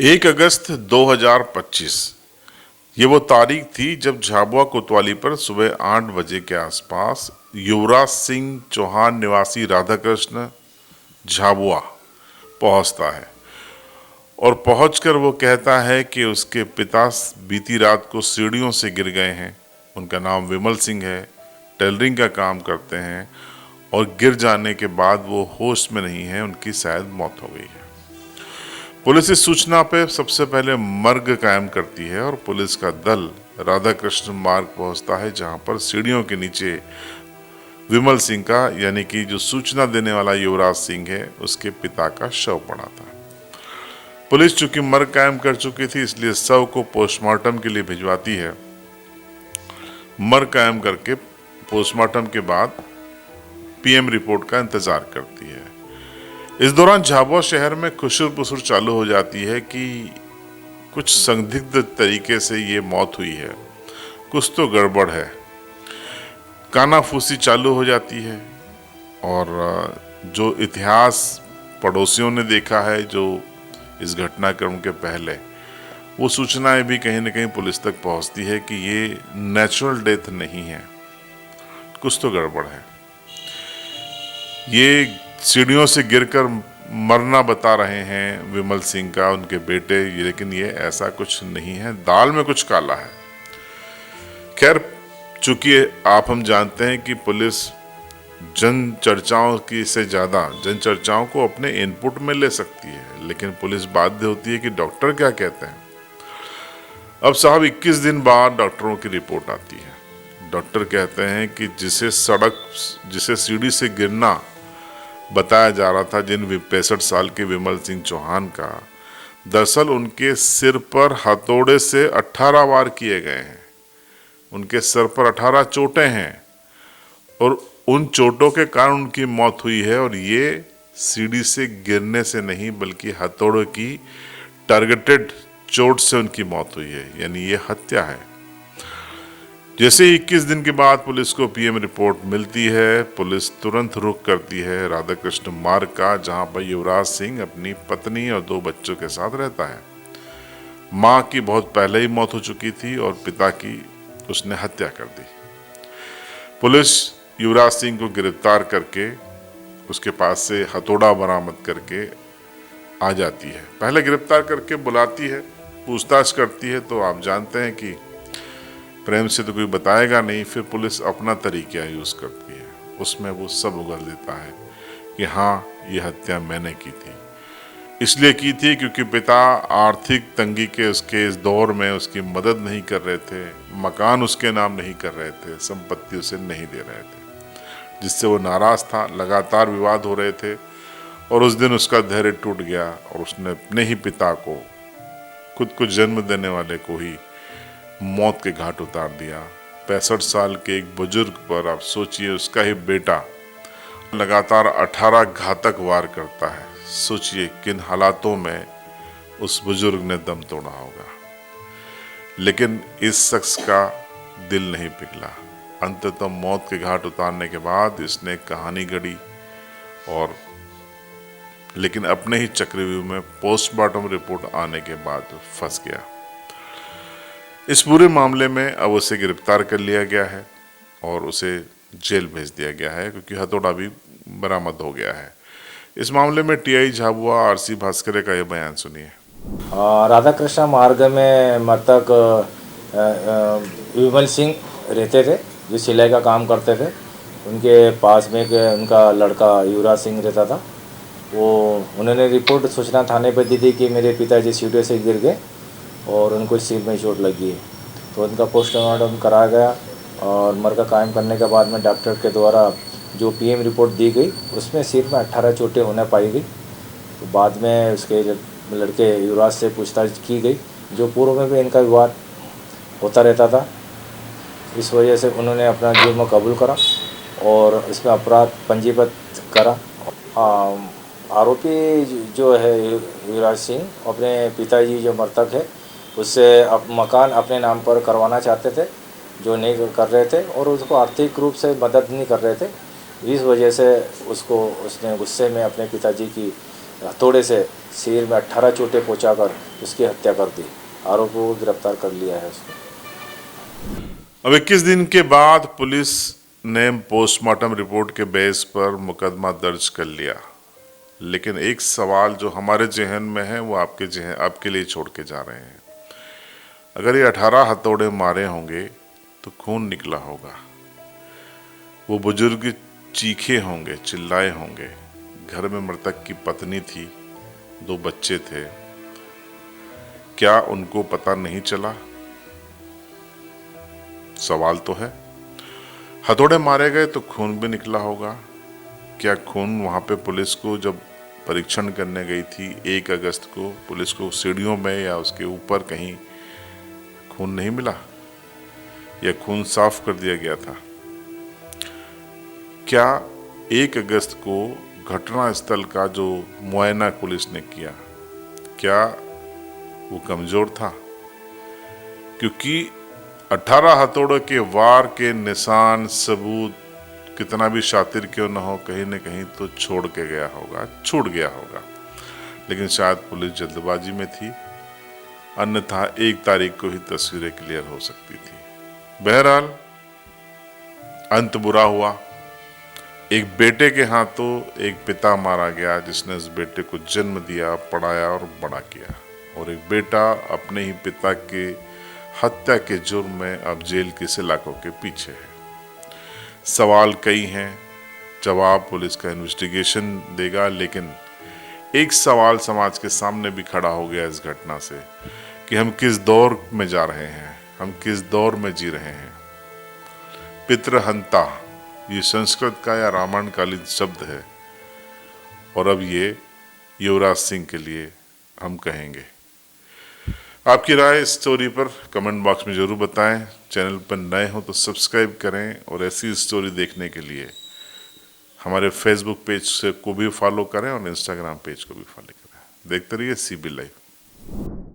1 अगस्त 2025 ये वो तारीख थी जब झाबुआ कोतवाली पर सुबह 8 बजे के आसपास युवराज सिंह चौहान निवासी राधाकृष्ण झाबुआ पहुंचता है और पहुंचकर वो कहता है कि उसके पिता बीती रात को सीढ़ियों से गिर गए हैं। उनका नाम विमल सिंह है, टेलरिंग का काम करते हैं और गिर जाने के बाद वो होश में नहीं है, उनकी शायद मौत हो गई है। पुलिस इस सूचना पे सबसे पहले मर्ग कायम करती है और पुलिस का दल राधाकृष्ण मार्ग पहुंचता है, जहां पर सीढ़ियों के नीचे विमल सिंह का यानी कि जो सूचना देने वाला युवराज सिंह है उसके पिता का शव पड़ा था। पुलिस चूंकि मर्ग कायम कर चुकी थी इसलिए शव को पोस्टमार्टम के लिए भिजवाती है। मर्ग कायम करके पोस्टमार्टम के बाद पीएम रिपोर्ट का इंतजार करती है। इस दौरान झाबुआ शहर में खुशर पुसुर चालू हो जाती है कि कुछ संदिग्ध तरीके से ये मौत हुई है, कुछ तो गड़बड़ है। कानाफूसी चालू हो जाती है और जो इतिहास पड़ोसियों ने देखा है जो इस घटनाक्रम के पहले, वो सूचनाएं भी कहीं न कहीं पुलिस तक पहुंचती है कि ये नेचुरल डेथ नहीं है, कुछ तो गड़बड़ है। ये सीढ़ियों से गिरकर मरना बता रहे हैं विमल सिंह का उनके बेटे, लेकिन ये ऐसा कुछ नहीं है, दाल में कुछ काला है। खैर, चूंकि आप हम जानते हैं कि पुलिस जन चर्चाओं की से ज़्यादा जन चर्चाओं को अपने इनपुट में ले सकती है, लेकिन पुलिस बाध्य होती है कि डॉक्टर क्या कहते हैं। अब साहब 21 दिन बाद डॉक्टरों की रिपोर्ट आती है। डॉक्टर कहते हैं कि जिसे सीढ़ी से गिरना बताया जा रहा था, जिन 65 साल के विमल सिंह चौहान का, दरअसल उनके सिर पर हथौड़े से 18 वार किए गए हैं। उनके सर पर 18 चोटें हैं और उन चोटों के कारण उनकी मौत हुई है। और ये सीढ़ी से गिरने से नहीं बल्कि हथौड़े की टारगेटेड चोट से उनकी मौत हुई है, यानी ये हत्या है। जैसे 21 दिन के बाद पुलिस को पीएम रिपोर्ट मिलती है, पुलिस तुरंत रुख करती है राधाकृष्ण मार्ग का, जहां पर युवराज सिंह अपनी पत्नी और 2 बच्चों के साथ रहता है। मां की बहुत पहले ही मौत हो चुकी थी और पिता की उसने हत्या कर दी। पुलिस युवराज सिंह को गिरफ्तार करके उसके पास से हथौड़ा बरामद करके आ जाती है। पहले गिरफ्तार करके बुलाती है, पूछताछ करती है, तो आप जानते हैं कि प्रेम से तो कोई बताएगा नहीं, फिर पुलिस अपना तरीका यूज़ करती है। उसमें वो सब उगल देता है कि हाँ, ये हत्या मैंने की थी। इसलिए की थी क्योंकि पिता आर्थिक तंगी के उसके इस दौर में उसकी मदद नहीं कर रहे थे, मकान उसके नाम नहीं कर रहे थे, संपत्ति उसे नहीं दे रहे थे, जिससे वो नाराज़ था। लगातार विवाद हो रहे थे और उस दिन उसका धैर्य टूट गया और उसने अपने ही पिता को, खुद को जन्म देने वाले को ही मौत के घाट उतार दिया। 65 साल के एक बुजुर्ग पर आप सोचिए, उसका ही बेटा लगातार 18 घातक वार करता है। सोचिए किन हालातों में उस बुजुर्ग ने दम तोड़ा होगा। लेकिन इस शख्स का दिल नहीं पिघला। अंततः मौत के घाट उतारने के बाद इसने कहानी गढ़ी और लेकिन अपने ही चक्रव्यूह में पोस्टमार्टम रिपोर्ट आने के बाद फंस गया। इस पूरे मामले में अब उसे गिरफ्तार कर लिया गया है और उसे जेल भेज दिया गया है क्योंकि हथौड़ा भी बरामद हो गया है। इस मामले में टीआई झाबुआ आरसी भास्कर का यह बयान सुनिए। राधाकृष्ण मार्ग में मृतक विमल सिंह रहते थे, जो सिलाई का काम करते थे। उनके पास में एक उनका लड़का युवराज सिंह रहता था। वो उन्होंने रिपोर्ट सूचना थाने पर दी थी कि मेरे पिताजी सीढ़ियों से गिर गए और उनको सिर में चोट लगी है। तो उनका पोस्टमार्टम कराया गया और मर्ग कायम करने के बाद में डॉक्टर के द्वारा जो पीएम रिपोर्ट दी गई, उसमें सिर में 18 चोटें होने पाई गई। तो बाद में उसके लड़के युवराज से पूछताछ की गई, जो पूर्व में भी इनका विवाद होता रहता था। इस वजह से उन्होंने अपना जुर्म कबूल करा और इसमें अपराध पंजीबद्ध करा। आरोपी जो है युवराज सिंह अपने पिताजी जो मृतक है उससे अब मकान अपने नाम पर करवाना चाहते थे, जो नहीं कर रहे थे और उसको आर्थिक रूप से मदद नहीं कर रहे थे। इस वजह से उसने गुस्से में अपने पिताजी की हथौड़े से सिर में 18 चोटें पहुंचाकर उसकी हत्या कर दी। आरोपी को गिरफ्तार कर लिया है उसको। अब 21 दिन के बाद पुलिस ने पोस्टमार्टम रिपोर्ट के बेस पर मुकदमा दर्ज कर लिया, लेकिन एक सवाल जो हमारे जहन में है वो आपके लिए छोड़ के जा रहे हैं। अगर ये 18 हथौड़े मारे होंगे तो खून निकला होगा, वो बुजुर्ग चीखे होंगे, चिल्लाए होंगे, घर में मृतक की पत्नी थी, 2 बच्चे थे, क्या उनको पता नहीं चला? सवाल तो है। हथौड़े मारे गए तो खून भी निकला होगा, क्या खून वहां पे पुलिस को जब परीक्षण करने गई थी 1 अगस्त को, पुलिस को सीढ़ियों में या उसके ऊपर कहीं खून नहीं मिला, या खून साफ कर दिया गया था? क्या 1 अगस्त को घटना स्थल का जो मुआयना पुलिस ने किया, क्या वो कमजोर था? क्योंकि 18 हथौड़ों के वार के निशान, सबूत कितना भी शातिर क्यों न हो, कहीं न कहीं तो छोड़ के गया होगा, छूट गया होगा। लेकिन शायद पुलिस जल्दबाजी में थी, अन्यथा 1 तारीख को ही तस्वीरें क्लियर हो सकती थी। बहरहाल अंत बुरा हुआ। एक बेटे के हाथों एक पिता मारा गया जिसने उस बेटे को जन्म दिया, पढ़ाया और बड़ा किया, और एक बेटा अपने ही पिता के हत्या के जुर्म में अब जेल की सलाखों के पीछे है। सवाल कई हैं, जवाब पुलिस का इन्वेस्टिगेशन देगा, लेकिन एक सवाल समाज के सामने भी खड़ा हो गया इस घटना से कि हम किस दौर में जा रहे हैं, हम किस दौर में जी रहे हैं। पितृहंता ये संस्कृत का या रामायण कालीन शब्द है, और अब ये युवराज सिंह के लिए हम कहेंगे। आपकी राय इस स्टोरी पर कमेंट बॉक्स में जरूर बताएं। चैनल पर नए हो तो सब्सक्राइब करें, और ऐसी स्टोरी देखने के लिए हमारे फेसबुक पेज को भी फॉलो करें और इंस्टाग्राम पेज को भी फॉलो करें। देखते रहिए CB लाइव।